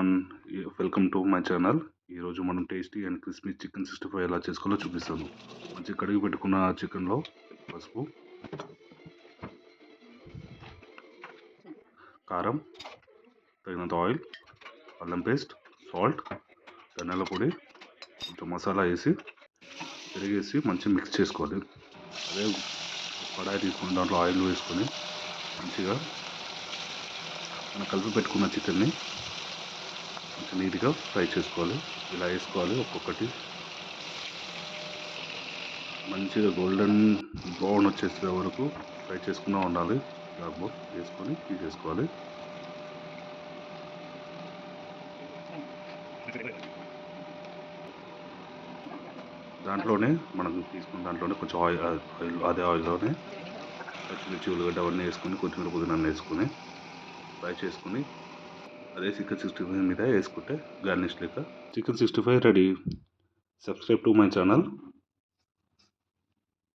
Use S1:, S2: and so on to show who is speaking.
S1: Everyone, welcome to my channel. ఈరోజు మనం tasty and crispy chicken 65 ఎలా చేసుకోవాలో చూపిస్తాను. మంచి కడిగి పెట్టుకున్న చికెన్లో పసుపు, కారం, తగినంత ఆయిల్, అల్లం పేస్ట్, సాల్ట్, ధనియాల పొడి, కొంచెం మసాలా వేసి పెరిగేసి మంచిగా మిక్స్ చేసుకోవాలి. అదే కడాయి తీసుకొని దాంట్లో ఆయిల్ వేసుకొని మంచిగా మనం కలిపి పెట్టుకున్న చికెన్ని కొంచెం నీట్గా ఫ్రై చేసుకోవాలి. ఇలా వేసుకోవాలి. ఒక్కొక్కటి మంచిగా గోల్డెన్ బ్రౌన్ వచ్చేసే వరకు ఫ్రై చేసుకున్నా ఉండాలి. ఇలా వేసుకొని తీసేసుకోవాలి. దాంట్లోనే మనం తీసుకున్న దాంట్లోనే కొంచెం అదే ఆయిల్లోనే పచ్చిమిర్చి, ఉల్లిగడ్డ అవన్నీ వేసుకొని కొత్తిమీర, పుదీనా వేసుకొని ఫ్రై చేసుకొని అదే చికెన్ 65 మీద వేసుకుంటే గార్నిష్ లెక్క chicken 65 ready. Subscribe to my channel.